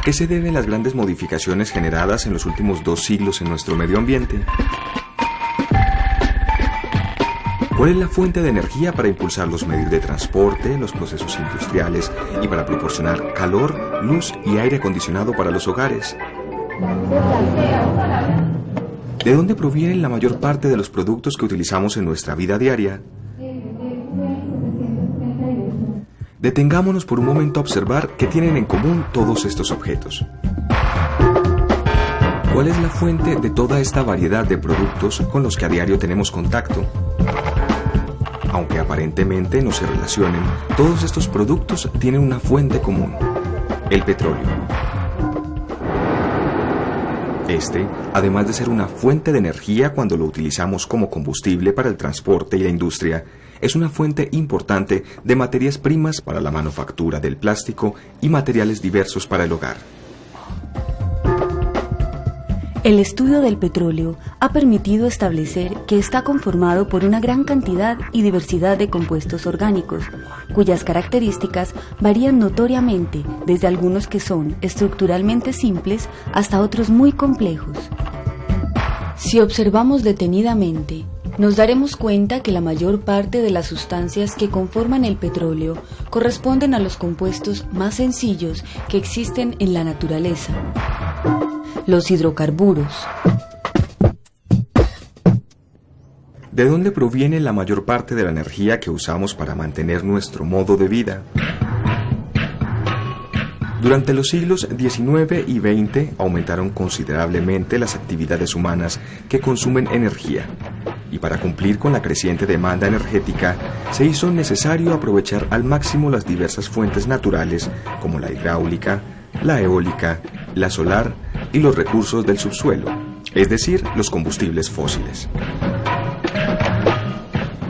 ¿A qué se deben las grandes modificaciones generadas en los últimos 2 siglos en nuestro medio ambiente? ¿Cuál es la fuente de energía para impulsar los medios de transporte, los procesos industriales y para proporcionar calor, luz y aire acondicionado para los hogares? ¿De dónde provienen la mayor parte de los productos que utilizamos en nuestra vida diaria? Detengámonos por un momento a observar qué tienen en común todos estos objetos. ¿Cuál es la fuente de toda esta variedad de productos con los que a diario tenemos contacto? Aunque aparentemente no se relacionen, todos estos productos tienen una fuente común: el petróleo. Este, además de ser una fuente de energía cuando lo utilizamos como combustible para el transporte y la industria, es una fuente importante de materias primas para la manufactura del plástico y materiales diversos para el hogar. El estudio del petróleo ha permitido establecer que está conformado por una gran cantidad y diversidad de compuestos orgánicos, cuyas características varían notoriamente desde algunos que son estructuralmente simples hasta otros muy complejos. Si observamos detenidamente, nos daremos cuenta que la mayor parte de las sustancias que conforman el petróleo corresponden a los compuestos más sencillos que existen en la naturaleza: los hidrocarburos. ¿De dónde proviene la mayor parte de la energía que usamos para mantener nuestro modo de vida? Durante los siglos XIX y XX aumentaron considerablemente las actividades humanas que consumen energía, y para cumplir con la creciente demanda energética se hizo necesario aprovechar al máximo las diversas fuentes naturales como la hidráulica, la eólica, la solar y los recursos del subsuelo, es decir, los combustibles fósiles.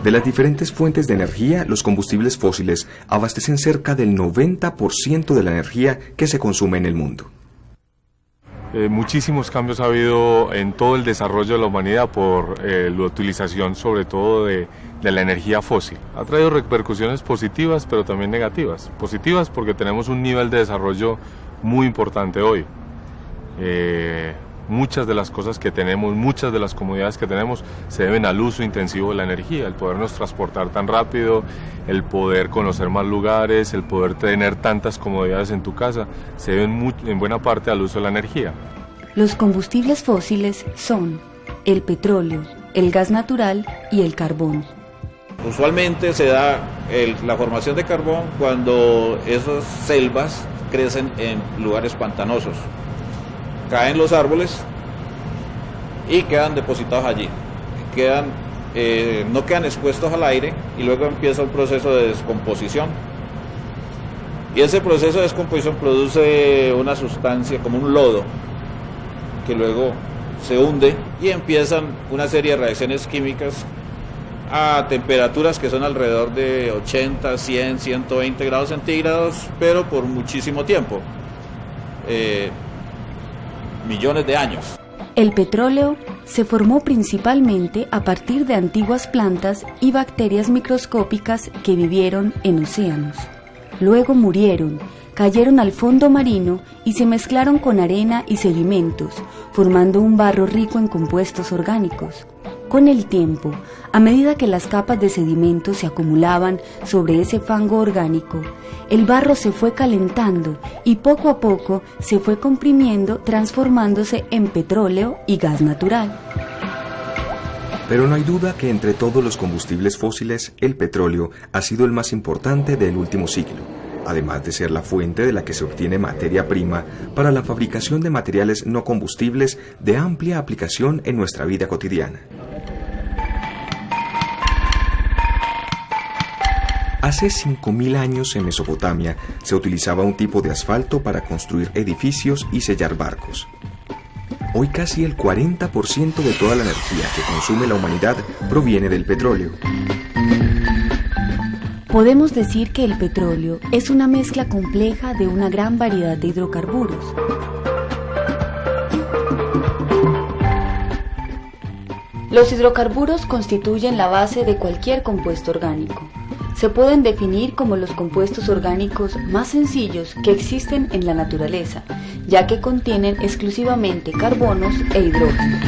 De las diferentes fuentes de energía, los combustibles fósiles abastecen cerca del 90% de la energía que se consume en el mundo. Muchísimos cambios ha habido en todo el desarrollo de la humanidad por la utilización sobre todo de la energía fósil. Ha traído repercusiones positivas pero también negativas. Positivas porque tenemos un nivel de desarrollo muy importante hoy. Muchas de las cosas que tenemos, muchas de las comodidades que tenemos se deben al uso intensivo de la energía, el podernos transportar tan rápido, el poder conocer más lugares, el poder tener tantas comodidades en tu casa, se deben en buena parte al uso de la energía. Los combustibles fósiles son el petróleo, el gas natural y el carbón. Usualmente se da la formación de carbón cuando esas selvas crecen en lugares pantanosos. Caen los árboles y quedan depositados allí, no quedan expuestos al aire y luego empieza un proceso de descomposición. Y ese proceso de descomposición produce una sustancia como un lodo que luego se hunde y empiezan una serie de reacciones químicas a temperaturas que son alrededor de 80, 100, 120 grados centígrados, pero por muchísimo tiempo. Millones de años. El petróleo se formó principalmente a partir de antiguas plantas y bacterias microscópicas que vivieron en océanos. Luego murieron, cayeron al fondo marino y se mezclaron con arena y sedimentos, formando un barro rico en compuestos orgánicos. Con el tiempo, a medida que las capas de sedimentos se acumulaban sobre ese fango orgánico, el barro se fue calentando y poco a poco se fue comprimiendo, transformándose en petróleo y gas natural. Pero no hay duda que entre todos los combustibles fósiles, el petróleo ha sido el más importante del último siglo, además de ser la fuente de la que se obtiene materia prima para la fabricación de materiales no combustibles de amplia aplicación en nuestra vida cotidiana. Hace 5.000 años en Mesopotamia se utilizaba un tipo de asfalto para construir edificios y sellar barcos. Hoy casi el 40% de toda la energía que consume la humanidad proviene del petróleo. Podemos decir que el petróleo es una mezcla compleja de una gran variedad de hidrocarburos. Los hidrocarburos constituyen la base de cualquier compuesto orgánico. se pueden definir como los compuestos orgánicos más sencillos que existen en la naturaleza, ya que contienen exclusivamente carbonos e hidrógenos.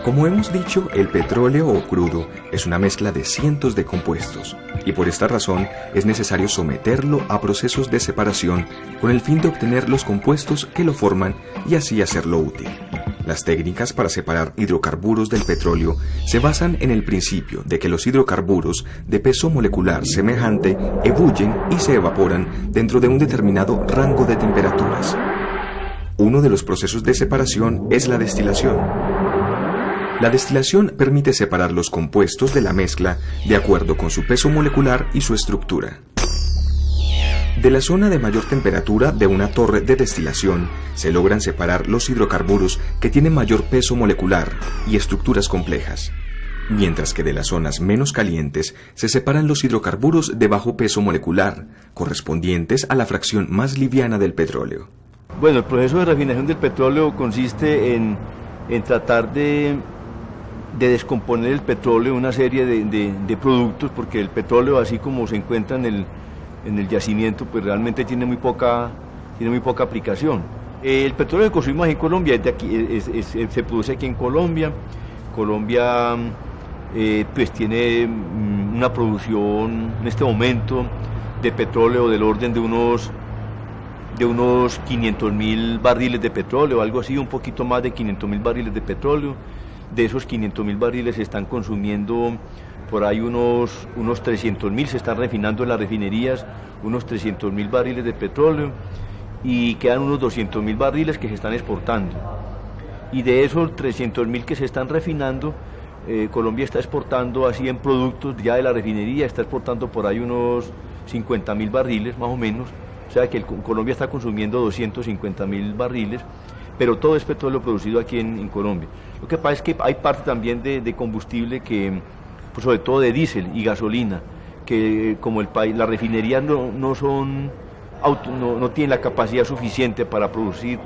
Como hemos dicho, el petróleo o crudo es una mezcla de cientos de compuestos y por esta razón es necesario someterlo a procesos de separación con el fin de obtener los compuestos que lo forman y así hacerlo útil. Las técnicas para separar hidrocarburos del petróleo se basan en el principio de que los hidrocarburos de peso molecular semejante ebullen y se evaporan dentro de un determinado rango de temperaturas. Uno de los procesos de separación es la destilación. La destilación permite separar los compuestos de la mezcla de acuerdo con su peso molecular y su estructura. De la zona de mayor temperatura de una torre de destilación se logran separar los hidrocarburos que tienen mayor peso molecular y estructuras complejas, mientras que de las zonas menos calientes se separan los hidrocarburos de bajo peso molecular, correspondientes a la fracción más liviana del petróleo. Bueno, el proceso de refinación del petróleo consiste en tratar de descomponer el petróleo en una serie de productos, porque el petróleo, así como se encuentra en el yacimiento, pues realmente tiene muy poca aplicación. El petróleo que consumimos aquí en Colombia se produce aquí en Colombia. Colombia pues tiene una producción en este momento de petróleo del orden de unos 500.000 barriles de petróleo, algo así, un poquito más de 500.000 barriles de petróleo. De esos 500.000 barriles se están consumiendo por ahí unos 300.000, se están refinando en las refinerías unos 300.000 barriles de petróleo y quedan unos 200.000 barriles que se están exportando. Y de esos 300.000 que se están refinando, Colombia está exportando así en productos ya de la refinería, está exportando por ahí unos 50.000 barriles más o menos, o sea que Colombia está consumiendo 250.000 barriles, pero todo es petróleo producido aquí en Colombia. Lo que pasa es que hay parte también de combustible que, pues sobre todo de diésel y gasolina, que como las refinerías no tienen la capacidad suficiente para producir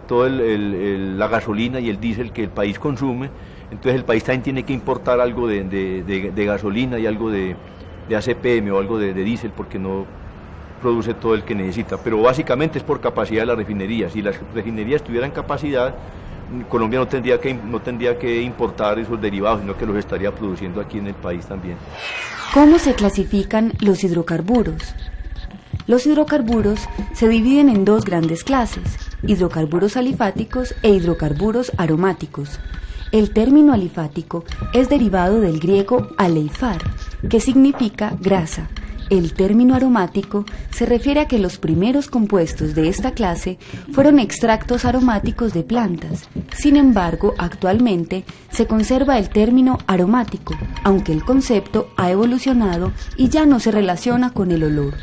la gasolina y el diésel que el país consume, entonces el país también tiene que importar algo de gasolina y algo de ACPM o algo de diésel, porque no produce todo el que necesita, pero básicamente es por capacidad de las refinerías. Si las refinerías tuvieran capacidad, Colombia no tendría que importar esos derivados, sino que los estaría produciendo aquí en el país también. ¿Cómo se clasifican los hidrocarburos? Los hidrocarburos se dividen en dos grandes clases: hidrocarburos alifáticos e hidrocarburos aromáticos. El término alifático es derivado del griego aleifar, que significa grasa. El término aromático se refiere a que los primeros compuestos de esta clase fueron extractos aromáticos de plantas. Sin embargo, actualmente se conserva el término aromático, aunque el concepto ha evolucionado y ya no se relaciona con el olor.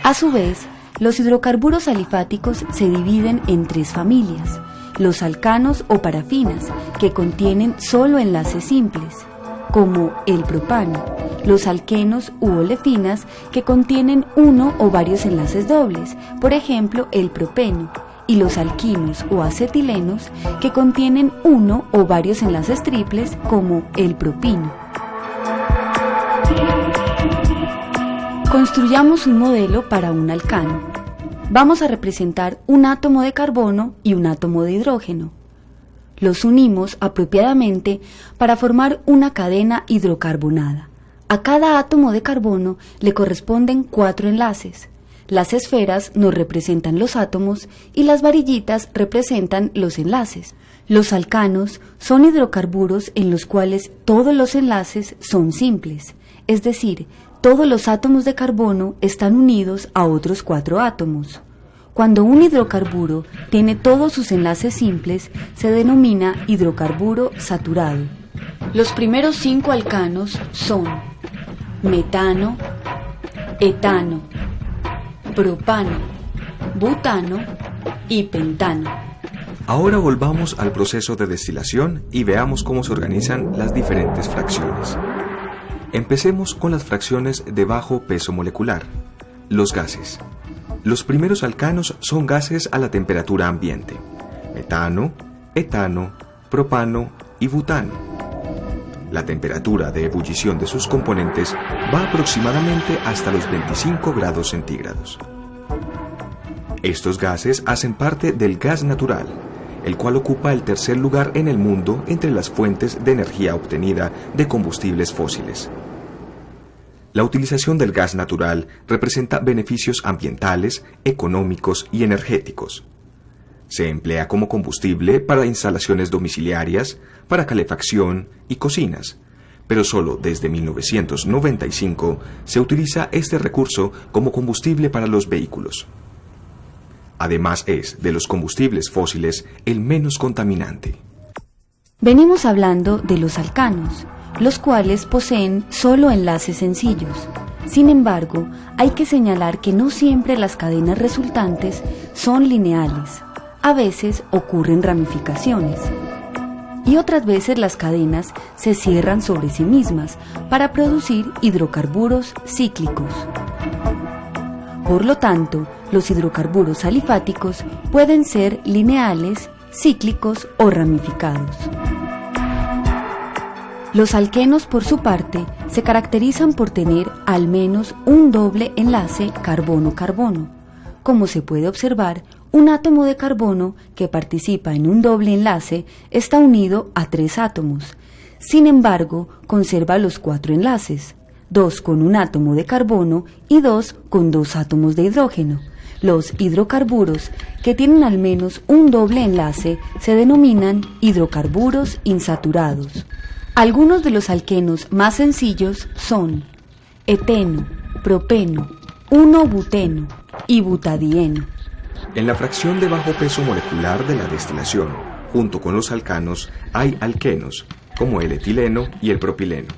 A su vez, los hidrocarburos alifáticos se dividen en tres familias: los alcanos o parafinas, que contienen solo enlaces simples, como el propano; los alquenos u olefinas, que contienen uno o varios enlaces dobles, por ejemplo el propeno; y los alquinos o acetilenos, que contienen uno o varios enlaces triples, como el propino. Construyamos un modelo para un alcano. Vamos a representar un átomo de carbono y un átomo de hidrógeno. Los unimos apropiadamente para formar una cadena hidrocarbonada. A cada átomo de carbono le corresponden 4 enlaces. Las esferas nos representan los átomos y las varillitas representan los enlaces. Los alcanos son hidrocarburos en los cuales todos los enlaces son simples, es decir, todos los átomos de carbono están unidos a otros 4 átomos. Cuando un hidrocarburo tiene todos sus enlaces simples, se denomina hidrocarburo saturado. Los primeros 5 alcanos son metano, etano, propano, butano y pentano. Ahora volvamos al proceso de destilación y veamos cómo se organizan las diferentes fracciones. Empecemos con las fracciones de bajo peso molecular, los gases. Los primeros alcanos son gases a la temperatura ambiente: metano, etano, propano y butano. La temperatura de ebullición de sus componentes va aproximadamente hasta los 25 grados centígrados. Estos gases hacen parte del gas natural, el cual ocupa el tercer lugar en el mundo entre las fuentes de energía obtenida de combustibles fósiles. La utilización del gas natural representa beneficios ambientales, económicos y energéticos. Se emplea como combustible para instalaciones domiciliarias, para calefacción y cocinas, pero solo desde 1995 se utiliza este recurso como combustible para los vehículos. Además es, de los combustibles fósiles, el menos contaminante. Venimos hablando de los alcanos, los cuales poseen solo enlaces sencillos. Sin embargo, hay que señalar que no siempre las cadenas resultantes son lineales. A veces ocurren ramificaciones. Y otras veces las cadenas se cierran sobre sí mismas para producir hidrocarburos cíclicos. Por lo tanto, los hidrocarburos alifáticos pueden ser lineales, cíclicos o ramificados. Los alquenos, por su parte, se caracterizan por tener al menos un doble enlace carbono-carbono. Como se puede observar, un átomo de carbono que participa en un doble enlace está unido a 3 átomos. Sin embargo, conserva los 4 enlaces, 2 con un átomo de carbono y 2 con 2 átomos de hidrógeno. Los hidrocarburos que tienen al menos un doble enlace se denominan hidrocarburos insaturados. Algunos de los alquenos más sencillos son eteno, propeno, 1-buteno y butadieno. En la fracción de bajo peso molecular de la destilación, junto con los alcanos, hay alquenos, como el etileno y el propileno.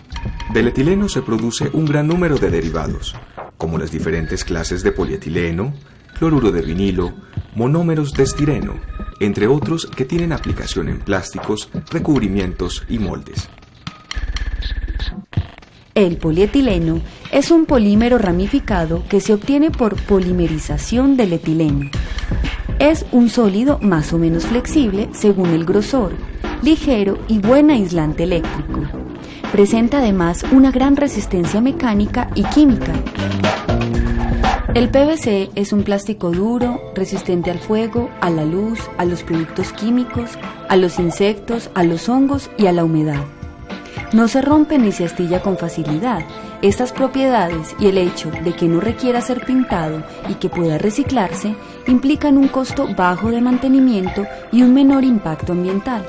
Del etileno se produce un gran número de derivados, como las diferentes clases de polietileno, cloruro de vinilo, monómeros de estireno, entre otros que tienen aplicación en plásticos, recubrimientos y moldes. El polietileno es un polímero ramificado que se obtiene por polimerización del etileno. Es un sólido más o menos flexible según el grosor, ligero y buen aislante eléctrico. Presenta además una gran resistencia mecánica y química. El PVC es un plástico duro, resistente al fuego, a la luz, a los productos químicos, a los insectos, a los hongos y a la humedad. No se rompe ni se astilla con facilidad. Estas propiedades y el hecho de que no requiera ser pintado y que pueda reciclarse implican un costo bajo de mantenimiento y un menor impacto ambiental.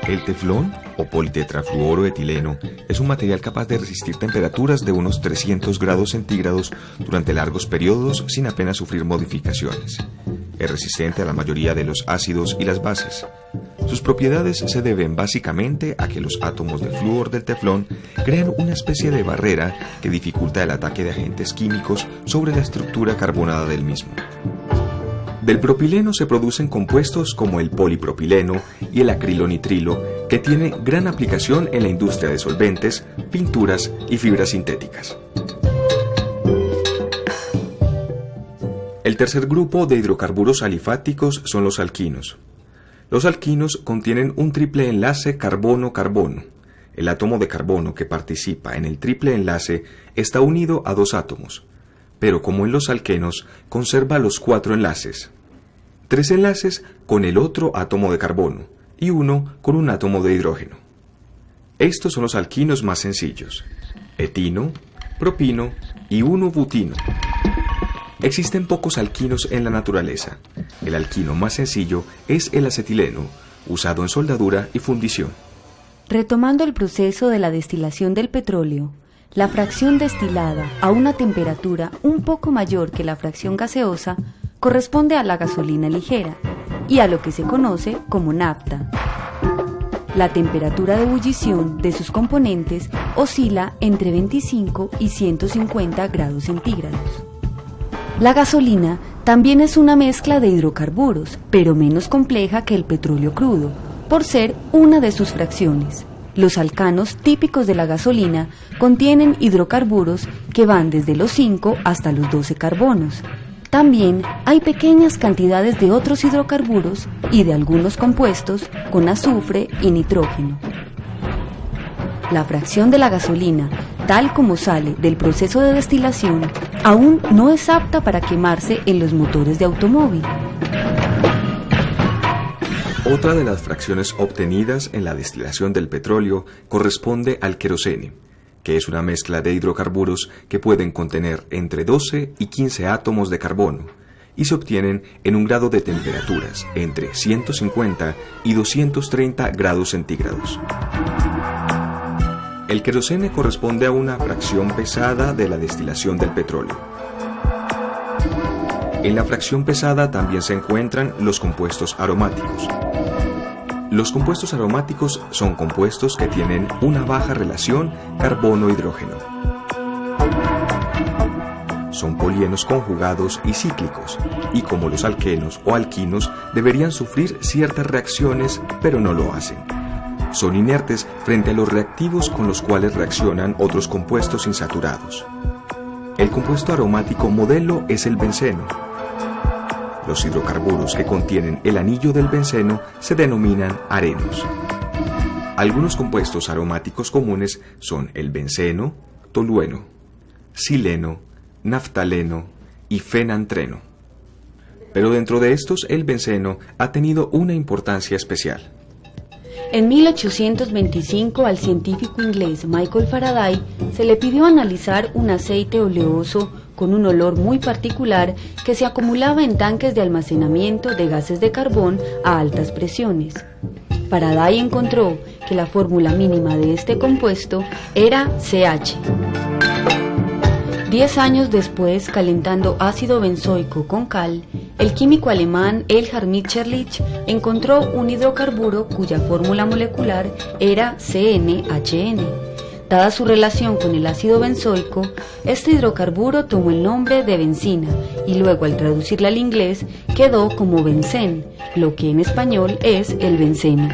El teflón, o politetrafluoroetileno, es un material capaz de resistir temperaturas de unos 300 grados centígrados durante largos periodos sin apenas sufrir modificaciones. Es resistente a la mayoría de los ácidos y las bases. Sus propiedades se deben básicamente a que los átomos de flúor del teflón crean una especie de barrera que dificulta el ataque de agentes químicos sobre la estructura carbonada del mismo. Del propileno se producen compuestos como el polipropileno y el acrilonitrilo, que tienen gran aplicación en la industria de solventes, pinturas y fibras sintéticas. El tercer grupo de hidrocarburos alifáticos son los alquinos. Los alquinos contienen un triple enlace carbono-carbono. El átomo de carbono que participa en el triple enlace está unido a 2 átomos, pero como en los alquenos, conserva los 4 enlaces. 3 enlaces con el otro átomo de carbono y 1 con un átomo de hidrógeno. Estos son los alquinos más sencillos: etino, propino y 1-butino. Existen pocos alquinos en la naturaleza. El alquino más sencillo es el acetileno, usado en soldadura y fundición. Retomando el proceso de la destilación del petróleo, la fracción destilada a una temperatura un poco mayor que la fracción gaseosa corresponde a la gasolina ligera y a lo que se conoce como nafta. La temperatura de ebullición de sus componentes oscila entre 25 y 150 grados centígrados. La gasolina también es una mezcla de hidrocarburos, pero menos compleja que el petróleo crudo, por ser una de sus fracciones. Los alcanos típicos de la gasolina contienen hidrocarburos que van desde los 5 hasta los 12 carbonos. También hay pequeñas cantidades de otros hidrocarburos y de algunos compuestos con azufre y nitrógeno. la fracción de la gasolina, tal como sale del proceso de destilación, aún no es apta para quemarse en los motores de automóvil. Otra de las fracciones obtenidas en la destilación del petróleo corresponde al querosene, que es una mezcla de hidrocarburos que pueden contener entre 12 y 15 átomos de carbono y se obtienen en un grado de temperaturas entre 150 y 230 grados centígrados. El querosene corresponde a una fracción pesada de la destilación del petróleo. En la fracción pesada también se encuentran los compuestos aromáticos. Los compuestos aromáticos son compuestos que tienen una baja relación carbono-hidrógeno. Son polienos conjugados y cíclicos, y como los alquenos o alquinos deberían sufrir ciertas reacciones, pero no lo hacen. Son inertes frente a los reactivos con los cuales reaccionan otros compuestos insaturados. El compuesto aromático modelo es el benceno. Los hidrocarburos que contienen el anillo del benceno se denominan arenos. Algunos compuestos aromáticos comunes son el benceno, tolueno, sileno, naftaleno y fenantreno. Pero dentro de estos el benceno ha tenido una importancia especial. En 1825 al científico inglés Michael Faraday se le pidió analizar un aceite oleoso con un olor muy particular que se acumulaba en tanques de almacenamiento de gases de carbón a altas presiones. Faraday encontró que la fórmula mínima de este compuesto era CH. 10 años después, calentando ácido benzoico con cal, el químico alemán Elhard Mitscherlich encontró un hidrocarburo cuya fórmula molecular era CnHn. Dada su relación con el ácido benzoico, este hidrocarburo tomó el nombre de bencina y luego al traducirla al inglés quedó como bencén, lo que en español es el benceno.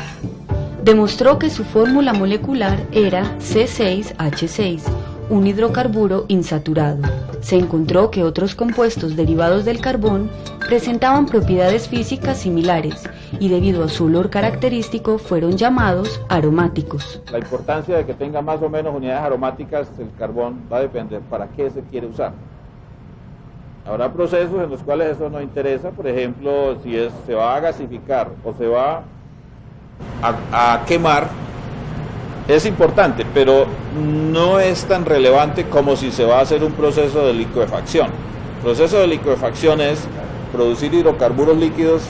Demostró que su fórmula molecular era C6H6, un hidrocarburo insaturado. Se encontró que otros compuestos derivados del carbón presentaban propiedades físicas similares y debido a su olor característico fueron llamados aromáticos. La importancia de que tenga más o menos unidades aromáticas el carbón va a depender para qué se quiere usar. Habrá procesos en los cuales eso no interesa, por ejemplo, si se va a gasificar o se va a quemar, es importante, pero no es tan relevante como si se va a hacer un proceso de liquefacción. El proceso de liquefacción es producir hidrocarburos líquidos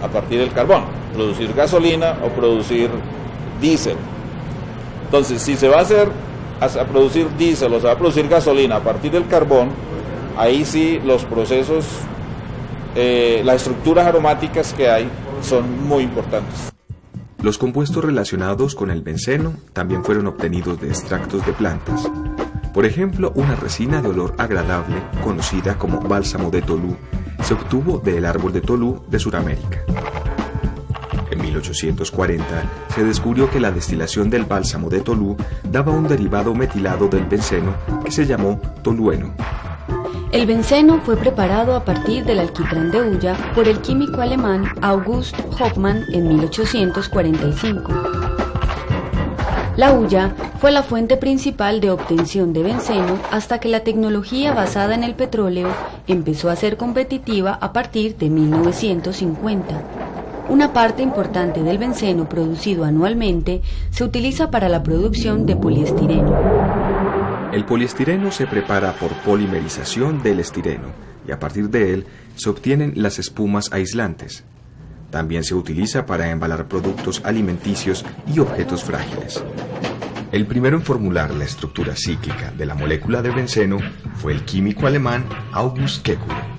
a partir del carbón, producir gasolina o producir diésel. Entonces, si se va a producir diésel o se va a producir gasolina a partir del carbón, ahí sí los procesos, las estructuras aromáticas que hay son muy importantes. Los compuestos relacionados con el benceno también fueron obtenidos de extractos de plantas. Por ejemplo, una resina de olor agradable, conocida como bálsamo de Tolú, se obtuvo del árbol de Tolú de Sudamérica. En 1840 se descubrió que la destilación del bálsamo de Tolú daba un derivado metilado del benceno que se llamó tolueno. El benceno fue preparado a partir del alquitrán de hulla por el químico alemán August Hofmann en 1845. La hulla fue la fuente principal de obtención de benceno hasta que la tecnología basada en el petróleo empezó a ser competitiva a partir de 1950. Una parte importante del benceno producido anualmente se utiliza para la producción de poliestireno. El poliestireno se prepara por polimerización del estireno y a partir de él se obtienen las espumas aislantes. También se utiliza para embalar productos alimenticios y objetos frágiles. El primero en formular la estructura cíclica de la molécula de benceno fue el químico alemán August Kekulé.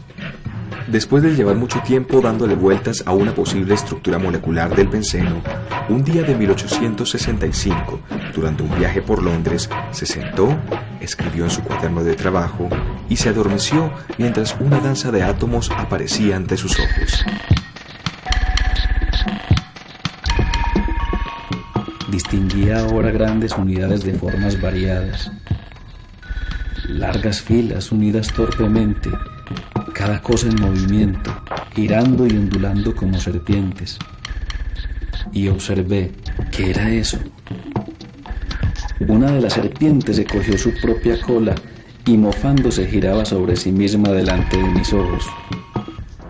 Después de llevar mucho tiempo dándole vueltas a una posible estructura molecular del benceno, un día de 1865, durante un viaje por Londres, se sentó, escribió en su cuaderno de trabajo y se adormeció mientras una danza de átomos aparecía ante sus ojos. Distinguía ahora grandes unidades de formas variadas, largas filas unidas torpemente, cada cosa en movimiento, girando y ondulando como serpientes. Y observé, ¿qué era eso? Una de las serpientes se cogió su propia cola y mofándose giraba sobre sí misma delante de mis ojos.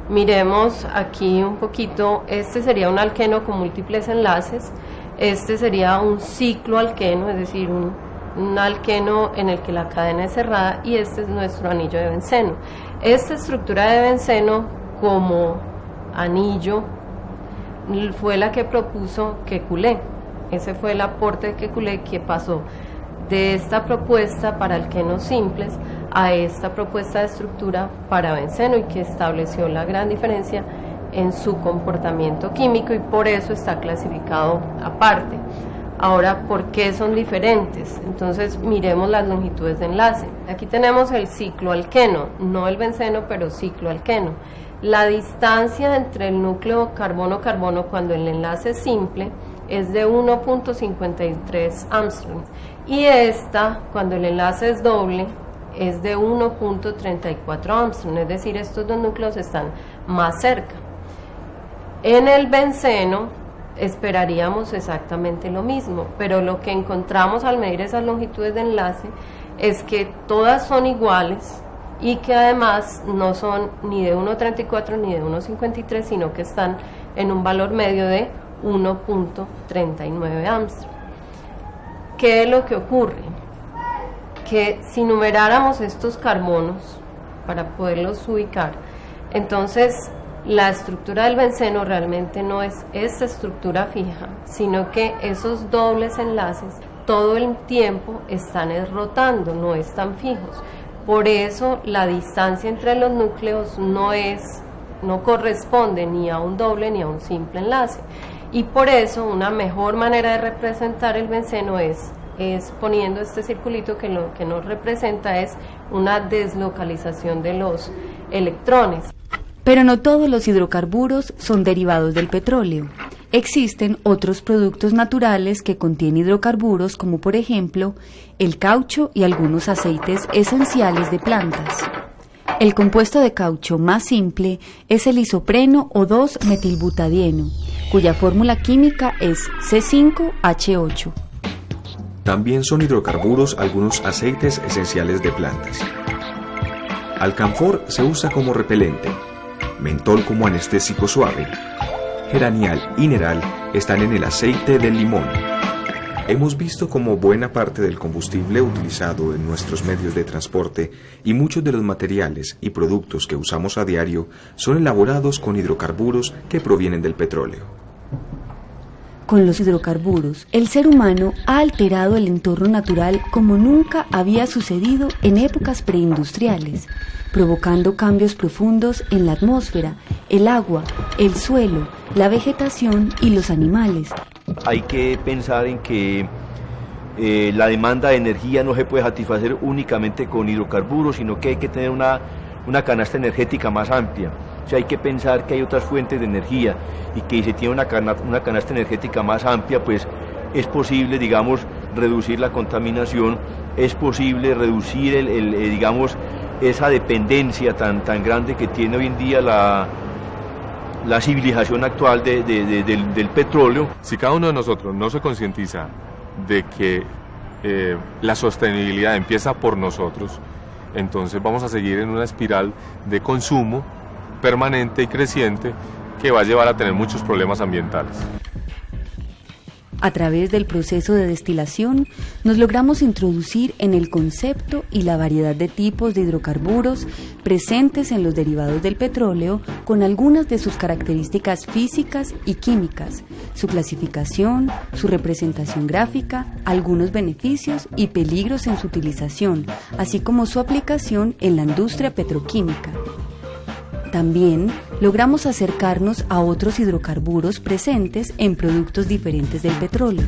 Miremos aquí un poquito, este sería un alqueno con múltiples enlaces, este sería un cicloalqueno, es decir, un alqueno en el que la cadena es cerrada, y este es nuestro anillo de benceno. Esta estructura de benceno como anillo fue la que propuso Kekulé. Ese fue el aporte de Kekulé, que pasó de esta propuesta para alquenos simples a esta propuesta de estructura para benceno, y que estableció la gran diferencia en su comportamiento químico, y por eso está clasificado aparte. Ahora, ¿por qué son diferentes? Entonces miremos las longitudes de enlace. Aquí tenemos el cicloalqueno, no el benceno, pero cicloalqueno. La distancia entre el núcleo carbono-carbono cuando el enlace es simple es de 1.53 angstroms, y esta, cuando el enlace es doble, es de 1.34 angstroms, es decir, estos dos núcleos están más cerca. En el benceno esperaríamos exactamente lo mismo, pero lo que encontramos al medir esas longitudes de enlace es que todas son iguales, y que además no son ni de 1.34 ni de 1.53, sino que están en un valor medio de 1.39 Armstrong. ¿Qué es lo que ocurre? Que si numeráramos estos carbonos para poderlos ubicar, entonces la estructura del benceno realmente no es esta estructura fija, sino que esos dobles enlaces todo el tiempo están rotando, no están fijos. Por eso la distancia entre los núcleos no corresponde ni a un doble ni a un simple enlace. Y por eso una mejor manera de representar el benceno es poniendo este circulito, que lo que nos representa es una deslocalización de los electrones. Pero no todos los hidrocarburos son derivados del petróleo. Existen otros productos naturales que contienen hidrocarburos, como por ejemplo el caucho y algunos aceites esenciales de plantas. El compuesto de caucho más simple es el isopreno o 2-metilbutadieno, cuya fórmula química es C5H8. También son hidrocarburos algunos aceites esenciales de plantas. Alcanfor se usa como repelente, mentol como anestésico suave, geranial y neral están en el aceite del limón. Hemos visto cómo buena parte del combustible utilizado en nuestros medios de transporte y muchos de los materiales y productos que usamos a diario son elaborados con hidrocarburos que provienen del petróleo. Con los hidrocarburos, el ser humano ha alterado el entorno natural como nunca había sucedido en épocas preindustriales, provocando cambios profundos en la atmósfera, el agua, el suelo, la vegetación y los animales. Hay que pensar en que la demanda de energía no se puede satisfacer únicamente con hidrocarburos, sino que hay que tener una canasta energética más amplia. O sea, hay que pensar que hay otras fuentes de energía, y que si se tiene una canasta energética más amplia, pues es posible, digamos, reducir la contaminación, es posible reducir digamos, esa dependencia tan grande que tiene hoy en día la civilización actual del petróleo. Si cada uno de nosotros no se concientiza de que la sostenibilidad empieza por nosotros, entonces vamos a seguir en una espiral de consumo permanente y creciente que va a llevar a tener muchos problemas ambientales. A través del proceso de destilación, nos logramos introducir en el concepto y la variedad de tipos de hidrocarburos presentes en los derivados del petróleo, con algunas de sus características físicas y químicas, su clasificación, su representación gráfica, algunos beneficios y peligros en su utilización, así como su aplicación en la industria petroquímica. También logramos acercarnos a otros hidrocarburos presentes en productos diferentes del petróleo.